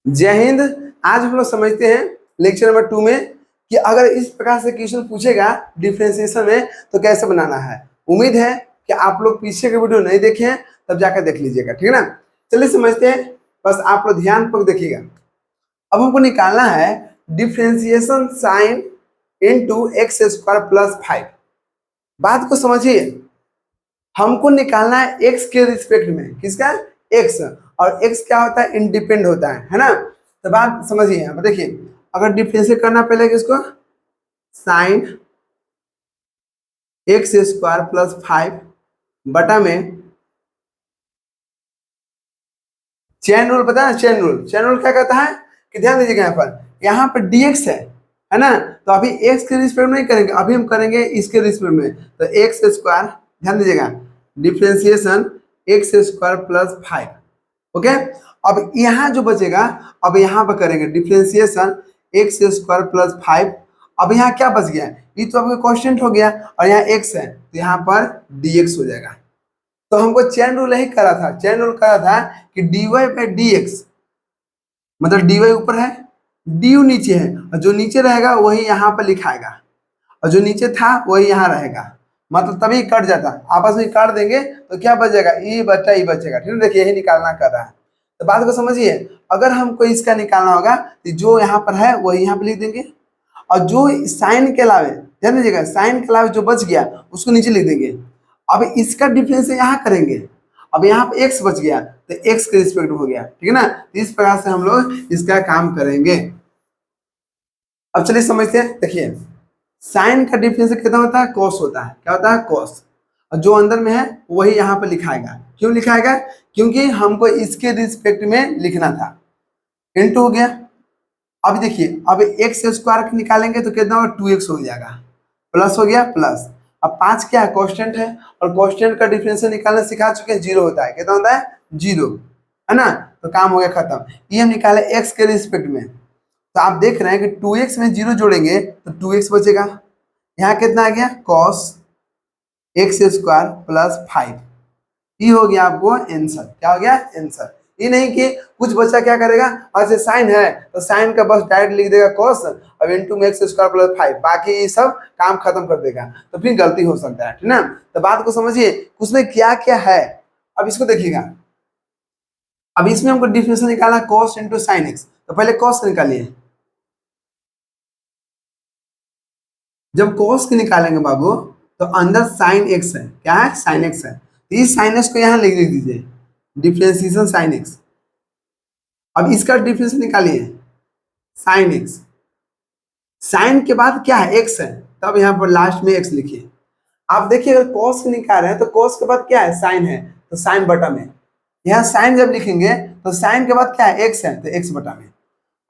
जय हिंद। आज हम लोग समझते हैं लेक्चर नंबर 2 में कि अगर इस प्रकार से क्वेश्चन पूछेगा डिफरेंशिएशन में तो कैसे बनाना है। उम्मीद है कि आप लोग पीछे के वीडियो नहीं देखे हैं, तब जाकर देख लीजिएगा, ठीक है ना। चलिए समझते हैं, बस आप लोग ध्यान पूर्वक देखिएगा। अब हमको निकालना है differentiation sine into x square plus 5। बात को समझिए, हमको निकालना है एक्स के रिस्पेक्ट में, किसका, एक्स। और एक्स क्या होता है, इंडिपेंडेंट होता है ना। तो बात समझिए, यहाँ पर देखिए, अगर डिफरेंशिएट करना पहले किसको, साइन एक्स स्क्वायर प्लस 5 बटा में चेन रूल, पता है चेन रूल क्या कहता है कि ध्यान दीजिएगा, यहाँ पर dx है ना। तो अभी x के रिस्पेक्ट में नहीं करेंगे, अभी हम करेंगे इसके रिस्पेक्ट में। तो एक्स स्क्वायर, ध्यान दीजिएगा, differentiation x square plus 5। Okay, अब यहाँ जो बचेगा, अब यहाँ पर करेंगे डिफरेंशिएशन एक्स स्क्वायर प्लस 5। अब यहाँ क्या बच गया, ये तो आपका कांस्टेंट हो गया और यहाँ x है, तो यहाँ पर dx हो जाएगा। तो हमको चेन रूल यही करा था, चेन रूल करा था कि dy बाई डी एक्स, मतलब dy ऊपर है, du नीचे है, और जो नीचे रहेगा वही यहाँ पर लिखाएगा, और जो नीचे था वही यहाँ रहेगा। मतलब तभी कट जाता, आपस में काट देंगे तो क्या बचेगा, ई बचा ई बचेगा, ठीक है। देखिए यही निकालना कर रहा है, तो बात को समझिए। अगर हमको इसका निकालना होगा तो जो यहाँ पर है वही यहाँ पर लिख देंगे, और जो साइन के अलावे, ध्यान दीजिएगा, साइन के अलावे जो बच गया उसको नीचे लिख देंगे। अब इसका डिफरेंस यहाँ करेंगे, अब यहाँ पे x बच गया तो x के रिस्पेक्ट हो गया, ठीक है ना। इस प्रकार से हम लोग इसका काम करेंगे। अब चलिए समझते हैं, देखिए साइन का डिफरेंस कितना होता है, कॉस होता है। क्या होता है, कॉस। और जो अंदर में है वही यहाँ पे लिखाएगा। क्यों लिखाएगा, क्योंकि हमको इसके रिस्पेक्ट में लिखना था। इंटू हो गया। अब देखिए, अब एक्स स्क्वायर निकालेंगे तो कितना होगा, 2x हो जाएगा, प्लस हो गया प्लस। अब 5 क्या है, कांस्टेंट है, और कांस्टेंट का डिफरेंशियल निकालना सिखा चुके हैं, 0 होता है। कितना होता है, 0, है ना। तो काम हो गया खत्म। ये हम निकाले x के रिस्पेक्ट में, तो आप देख रहे हैं कि 2x में 0 जोड़ेंगे तो 2x बचेगा। यहाँ कितना आ गया, cos एक्स स्क्वायर प्लस 5। ये हो गया आपको आंसर। क्या हो गया, आंसर। ये नहीं कि कुछ बच्चा क्या करेगा, अच्छा साइन है तो साइन का बस डायरेक्ट लिख देगा cos, अब इनटू में एक्स स्क्वायर प्लस 5, बाकी ये सब काम खत्म कर देगा, तो फिर गलती हो सकता है, ठीक ना। तो बात को समझिए उसमें क्या क्या है। अब इसको देखिएगा, अब इसमें हमको डिफरेंशियल निकालना cos इंटू साइन एक्स, तो पहले cos निकालिए। जब cos के निकालेंगे बाबू तो अंदर साइन एक्स है, क्या है, साइन एक्स है, तो इस साइन एक्स को यहाँ लिख दीजिए, डिफरेंशिएशन साइन एक्स। अब इसका डिफरेंस निकालिए, साइन एक्स, साइन के बाद क्या है, एक्स है, तब यहाँ पर लास्ट में एक्स लिखिए। आप देखिए अगर cos निकाल रहे हैं तो cos के बाद क्या है, साइन है, तो साइन बटा में। यहाँ साइन जब लिखेंगे तो साइन के बाद क्या है, एक्स है, तो एक्स बटा में।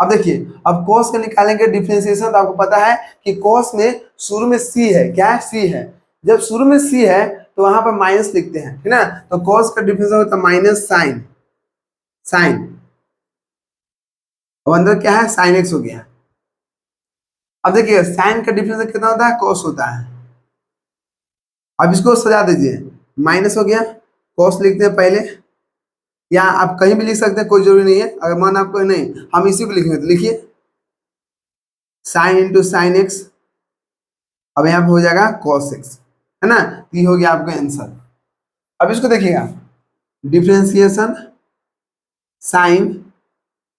अब देखिए, अब cos का निकालेंगे डिफरेंशिएशन, तो आपको पता है कि cos में शुरू में c है, क्या है, c है। जब शुरू में c है तो वहां पर माइनस लिखते हैं, ठीक ना। तो cos का डिफरेंशिएशन होता है माइनस साइन, साइन, और अंदर क्या है, साइन एक्स हो गया। अब देखिए साइन का डिफरेंशिएशन कितना होता है, cos होता है। अब इसको सजा दीजिए, माइनस हो गया, cos लिखते हैं पहले, या आप कहीं भी लिख सकते हैं, कोई जरूरी नहीं है। अगर मन आपको नहीं, हम इसी को लिखेंगे तो लिखिए साइन इंटू साइन एक्स, अब यहाँ पे हो जाएगा cos एक्स, है ना। ये हो गया आपका आंसर। अब इसको देखिएगा, differentiation sine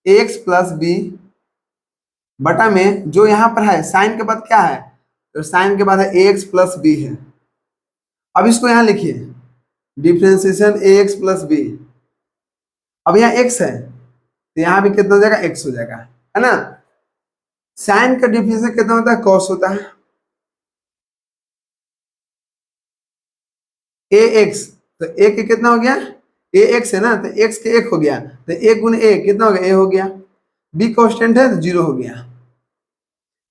x plus b बटा में जो यहाँ पर है, साइन के बाद क्या है, तो साइन के बाद है एक्स प्लस बी है। अब इसको यहाँ लिखिए, डिफरेंशिएशन एक्स प्लस बी। अब यहाँ एक्स है तो यहाँ भी कितना हो जाएगा, एक्स हो जाएगा, है ना। साइन का डिफरेंशिएशन कितना होता है, cos होता है। ए एक्स, तो ए के कितना हो गया, ए एक्स है ना, तो एक्स के एक हो गया, तो एक गुने ए कितना हो गया, ए हो गया। बी कांस्टेंट है तो 0 हो गया।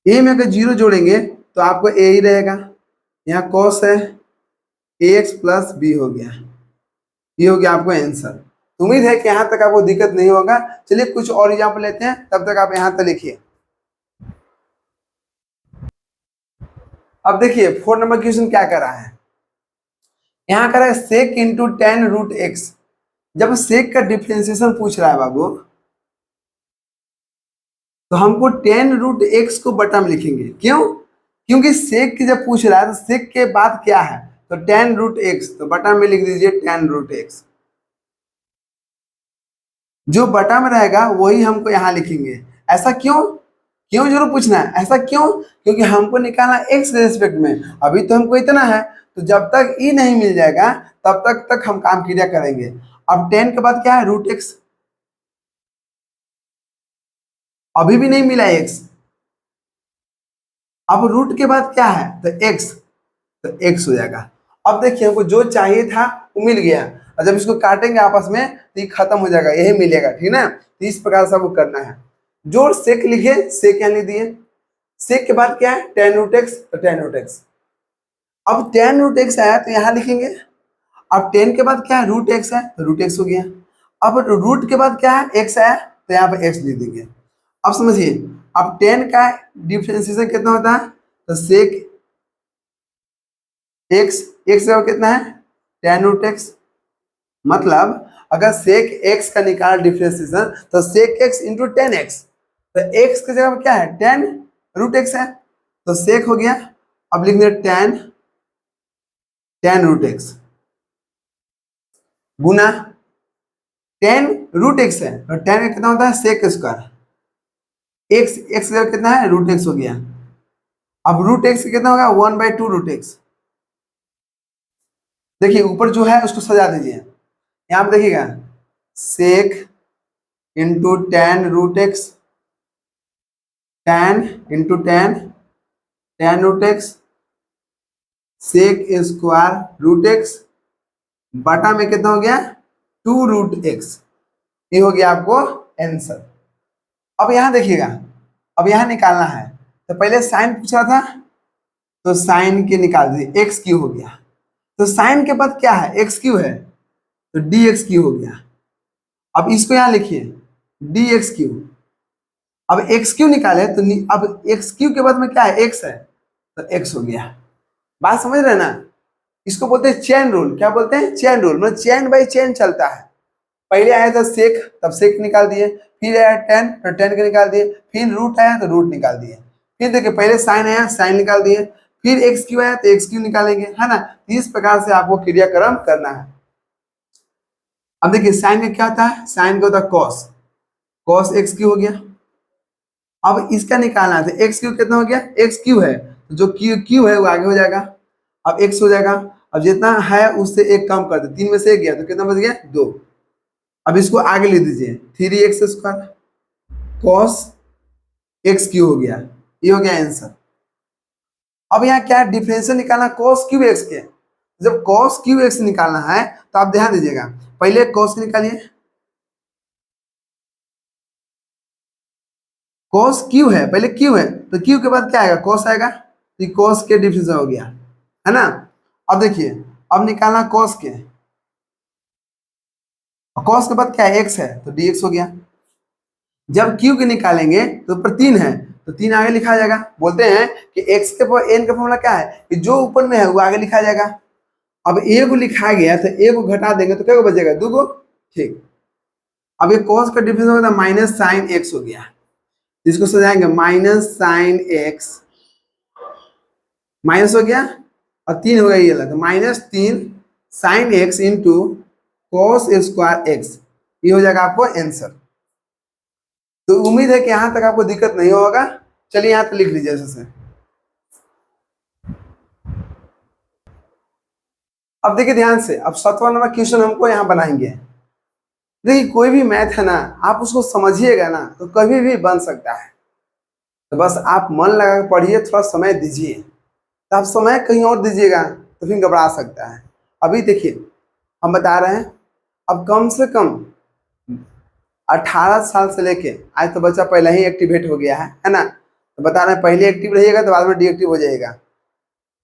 ए में अगर 0 जोड़ेंगे तो आपको ए ही रहेगा। यहाँ cos है, ए एक्स प्लस बी हो गया। ये हो गया आपको आंसर। उम्मीद है कि यहाँ तक आपको दिक्कत नहीं होगा। चलिए कुछ और एग्जाम्पल लेते हैं, तब तक आप यहाँ तक लिखिए। अब देखिए 4 नंबर क्वेश्चन क्या कर रहा है, यहाँ कर रहा है सेक इंटू 10 रूट एक्स। जब सेक का डिफरेंशिएशन पूछ रहा है बाबू, तो हमको टेन रूट एक्स को बटा में लिखेंगे। क्यों? क्योंकि सेक की जब पूछ रहा है तो सेक के बाद क्या है, तो टेन रूट एक्स, तो बटा में लिख दीजिए टेन रूट एक्स। जो बटा में रहेगा वही हमको यहाँ लिखेंगे। ऐसा क्यों? क्यों जरूर पूछना है, ऐसा क्यों? क्योंकि हमको निकालना एक्स के रिस्पेक्ट में, अभी तो हमको इतना है, तो जब तक ई नहीं मिल जाएगा तब तक हम काम क्रिया करेंगे। अब टेन के बाद क्या है, रूट एक्स, अभी भी नहीं मिला एक्स। अब रूट के बाद क्या है, तो एक्स, तो एक्स हो जाएगा। अब देखिए हमको जो चाहिए था वो मिल गया, और जब इसको काटेंगे आपस में तो ये खत्म हो जाएगा, यही मिलेगा, ठीक ना। तो इस प्रकार से आपको करना है। जो सेक लिखे, सेक यहाँ लिख दिए। सेक के बाद क्या है, टेन रूट एक्स, तो टेन रूट एक्स। अब टेन रूट एक्स आया तो यहाँ लिखेंगे। अब टेन के बाद क्या है, रूट एक्स है, तो रूट एक्स हो गया। अब रूट के बाद क्या है, एक्स आया, तो यहाँ पर एक्स लिख देंगे। अब समझिए, अब टेन का डिफरेंशिएशन कितना होता है, तो सेक एक्स, एक्स कितना है, टेन रूट एक्स। मतलब अगर सेक एक्स का निकाल डिफरेंशिएशन, तो sec x into tan x, तो एक्स की जगह क्या है, टेन रूट एक्स है, तो सेक हो गया। अब लिख दें टेन, टेन रूट एक्स गुना टेन रूट एक्स है, तो टेन कितना होता है, सेक स्क्वायर एक्स, एक्स कितना है, रूट एक्स हो गया। अब रूट एक्स कितना होगा, one by two root x. देखिए ऊपर जो है उसको सजा दीजिए, यहाँ पे देखिएगा, sec into ten root x, ten into ten, ten root x, sec square root x, बटा में कितना हो गया, टू रूट एक्स। ये हो गया आपको आंसर। अब यहां देखिएगा, अब यहां निकालना है, तो पहले साइन पूछा था, तो साइन के निकाल दिए, एक्स क्यू हो गया। तो साइन के बाद क्या है, एक्स क्यू है, तो डी एक्स क्यू हो गया। अब इसको यहां लिखिए, डी एक्स क्यू। अब एक्स क्यू निकाले तो अब एक्स क्यू के बाद में क्या है, एक्स है, तो एक्स हो गया। बात समझ रहे ना? इसको बोलते हैं चेन रूल। क्या बोलते हैं, चेन रूल, मतलब चेन बाई चेन चलता है। पहले आया था सेक, तब सेक निकाल दिए, फिर आया टेन, तो टेन के निकाल दिए, फिर रूट आया तो रूट निकाल दिए, फिर देखिए पहले साइन आया, साइन निकाल दिए, फिर एक्स क्यू आया तो एक्स क्यू निकालेंगे, है ना। इस प्रकार से आपको क्रियाक्रम करना है। अब देखिए साइन का क्या होता है, साइन का होता है कॉस, कॉस एक्स क्यू हो गया। अब इसका निकालना है, तो एक्स क्यू कितना हो गया, एक्स क्यू है, तो जो क्यू क्यू है वो आगे हो जाएगा, अब एक्स हो जाएगा। अब जितना है उससे एक कम कर दे, तीन में से एक गया तो कितना बच गया, दो। अब इसको आगे ले दीजिए, three x square cos x Q हो गया, ये हो गया आंसर। अब यहाँ क्या डिफरेंशियल निकालना, कॉस क्यू एक्स के। जब कॉस क्यू एक्स निकालना है तो आप ध्यान दीजिएगा, पहले कॉस निकालिए, कॉस क्यू है, पहले क्यू है, तो क्यू के बाद क्या आएगा, कॉस आएगा, तो कॉस के डिफरेंशियल हो गया, है ना। अब देखिए, अब निकालना कॉस के, कॉस के बाद क्या है, एक्स है, तो डी एक्स हो गया। जब क्यू के निकालेंगे तो ऊपर तीन है, तो तीन आगे लिखा जाएगा। बोलते हैं कि एक्स के एन का फॉर्मूला क्या है, कि जो ऊपर में है वो आगे लिखा जाएगा। अब ए को लिखा गया तो ए को घटा देंगे तो क्या को बचेगा, दो गो, ठीक। अब ये cos का डिफरेंस होगा माइनस साइन एक्स हो गया, इसको सजाएंगे माइनस साइन एक्स, माइनस हो गया, और तीन हो गया ये वाला, तो माइनस तीन sine x into cos square x, ये हो जाएगा आपको आंसर। तो उम्मीद है कि यहां तक आपको दिक्कत नहीं होगा। चलिए यहां पे लिख लीजिए ऐसे। अब देखिए ध्यान से, अब 7वां नंबर क्वेश्चन हमको यहाँ बनाएंगे। देखिए कोई भी मैथ है ना, आप उसको समझिएगा ना तो कभी भी बन सकता है। तो बस आप मन लगा के पढ़िए, थोड़ा समय दीजिए। तो आप समय कहीं और दीजिएगा तो फिर घबरा सकता है। अभी देखिए हम बता रहे हैं, अब कम से कम 18 साल से लेके आज तो बच्चा पहले ही एक्टिवेट हो गया है ना। तो बता रहे हैं पहले एक्टिव रहिएगा तो बाद में डीएक्टिव हो जाएगा।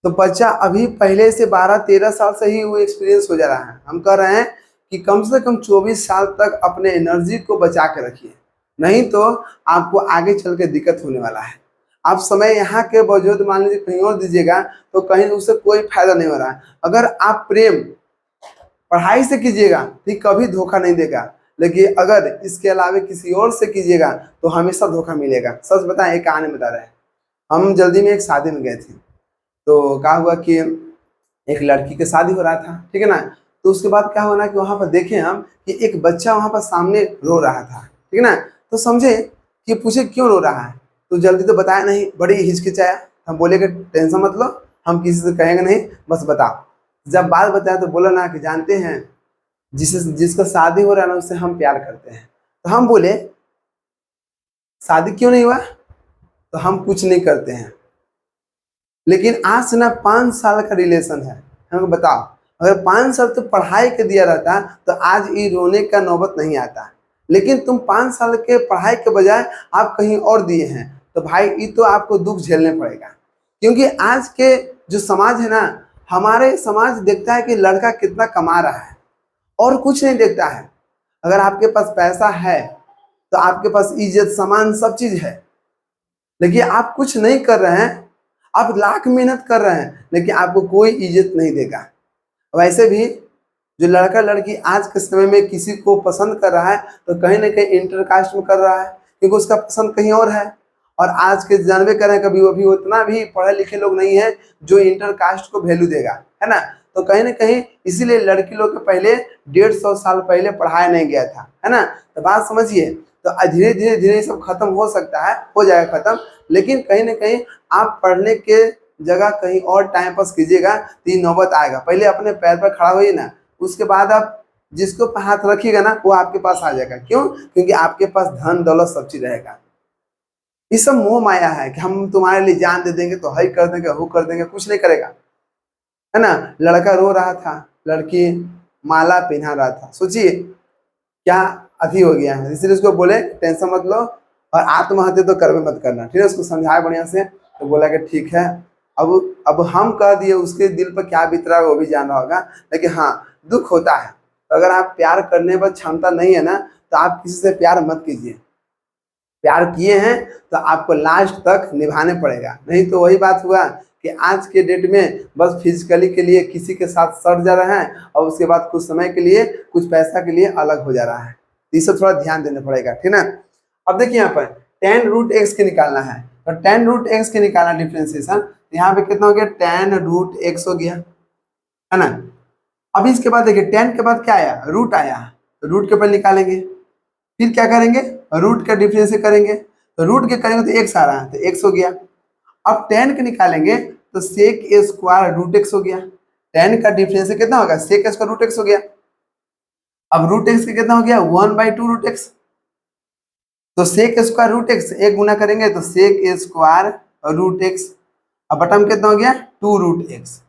तो बच्चा अभी पहले से 12-13 साल से ही वो एक्सपीरियंस हो जा रहा है। हम कह रहे हैं कि कम से कम 24 साल तक अपने एनर्जी को बचा के रखिए, नहीं तो आपको आगे चल के दिक्कत होने वाला है। आप समय यहाँ के वजूद मान लीजिए कहीं और दीजिएगा तो कहीं उससे कोई फायदा नहीं हो रहा है। अगर आप प्रेम पढ़ाई से कीजिएगा तो कभी धोखा नहीं देगा, लेकिन अगर इसके अलावा किसी और से कीजिएगा तो हमेशा धोखा मिलेगा। सच बताएं, एक कहानी बता रहे हैं। हम जल्दी में एक शादी में गए थे, तो क्या हुआ कि एक लड़की की शादी हो रहा था, ठीक है ना। तो उसके बाद क्या हुआ ना कि वहां पर देखे हम कि एक बच्चा वहां पर सामने रो रहा था, ठीक है ना। तो समझे कि पूछे क्यों रो रहा है, तो जल्दी तो बताया नहीं, बड़ी हिचकिचाया। हम बोले कि टेंशन मत लो, हम किसी से कहेंगे नहीं, बस बताओ। जब बात बताया तो बोला ना कि जानते हैं, जिसका शादी हो रहा है ना उससे हम प्यार करते हैं। तो हम बोले शादी क्यों नहीं हुआ, तो हम कुछ नहीं करते हैं, लेकिन आज से ना 5 साल का रिलेशन है। हमको बताओ, अगर 5 साल तो पढ़ाई के दिया रहता तो आज ये रोने का नौबत नहीं आता। लेकिन तुम 5 साल के पढ़ाई के बजाय आप कहीं और दिए हैं, तो भाई ये तो आपको दुख झेलने पड़ेगा। क्योंकि आज के जो समाज है ना, हमारे समाज देखता है कि लड़का कितना कमा रहा है और कुछ नहीं देखता है। अगर आपके पास पैसा है तो आपके पास इज्जत सामान सब चीज है, लेकिन आप कुछ नहीं कर रहे हैं, आप लाख मेहनत कर रहे हैं लेकिन आपको कोई इज्जत नहीं देगा। वैसे भी जो लड़का लड़की आज के समय में किसी को पसंद कर रहा है तो कहीं ना कहीं इंटरकास्ट में कर रहा है, क्योंकि उसका पसंद कहीं और है। और आज के जानवे करें, कभी अभी उतना भी पढ़े लिखे लोग नहीं है जो इंटरकास्ट को वैल्यू देगा, है ना। तो कहीं ना कहीं इसीलिए लड़की लोग के पहले 150 साल पहले पढ़ाया नहीं गया था, है ना। तो बात समझिए। तो धीरे धीरे धीरे सब खत्म हो सकता है, हो जाएगा खत्म, लेकिन कहीं ना कहीं आप पढ़ने के जगह कहीं और टाइम पास कीजिएगा तो ये नौबत आएगा। पहले अपने पैर पर खड़ा होइए ना, उसके बाद आप जिसको हाथ रखिएगा ना वो आपके पास आ जाएगा। क्यों? क्योंकि आपके पास धन दौलत सब चीज रहेगा। ये सब मोह माया है कि हम तुम्हारे लिए जान दे देंगे तो हई कर देंगे, वो कर देंगे, कुछ नहीं करेगा, है ना। लड़का रो रहा था, लड़की माला पहना रहा था, सोचिए क्या अति हो गया है। इसलिए उसको बोले टेंशन मत लो और आत्महत्या तो करवे मत करना, ठीक है। उसको समझाया बढ़िया से, तो बोला कि ठीक है। अब हम कह दिए, उसके दिल पर क्या बीत रहा है वो भी जान रहा होगा, लेकिन हाँ दुख होता है। अगर आप प्यार करने पर क्षमता नहीं है ना तो आप किसी से प्यार मत कीजिए। प्यार किए हैं तो आपको लास्ट तक निभाने पड़ेगा, नहीं तो वही बात हुआ कि आज के डेट में बस फिजिकली के लिए किसी के साथ सट जा रहा है और उसके बाद कुछ समय के लिए कुछ पैसा के लिए अलग हो जा रहा है। तो ये सब थोड़ा ध्यान देना पड़ेगा, ठीक ना। अब देखिए यहाँ पर tan रूट एक्स के निकालना है, तो tan रूट एक्स के निकालना डिफ्रेंसिएशन, यहाँ पे कितना हो गया, tan रूट एक्स हो गया, है ना। अब इसके बाद देखिए tan के बाद क्या आया, रूट आया, तो रूट के ऊपर निकालेंगे, फिर क्या करेंगे, रूट का डिफरेंस करेंगे, तो रूट के करेंगे तो एक्स आ रहा है तो एक्स हो गया। अब tan के निकालेंगे तो सेक ए स्क्वायर रूट एक्स हो गया। tan का डिफरेंस कितना होगा, सेक एक्स का रूट एक्स हो गया। अब रूट एक्स का कितना हो गया, 1/2 रूट एक्स, तो सेक स्क्वायर रूट एक्स एक गुना करेंगे तो सेक ए स्क्वायर रूट एक्स। अब बटन कितना हो गया, 2 रूट एक्स।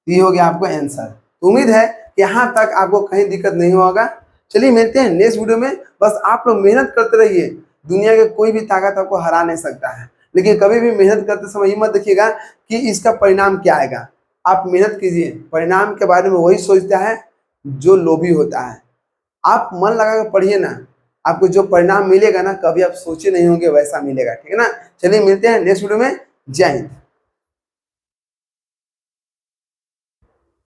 ये हो गया आपको आंसर। तो उम्मीद है कि यहाँ तक आपको कहीं दिक्कत नहीं होगा। चलिए मिलते हैं नेक्स्ट वीडियो में। बस आप लोग मेहनत करते रहिए, दुनिया के कोई भी ताकत आपको हरा नहीं सकता है, लेकिन कभी भी मेहनत करते समय ये मत देखिएगा कि इसका परिणाम क्या आएगा। आप मेहनत कीजिए, परिणाम के बारे में वही सोचता है जो लोभी होता है। आप मन लगा कर पढ़िए ना, आपको जो परिणाम मिलेगा ना कभी आप सोचे नहीं होंगे वैसा मिलेगा, ठीक है ना। चलिए मिलते हैं नेक्स्ट वीडियो में। जय हिंद।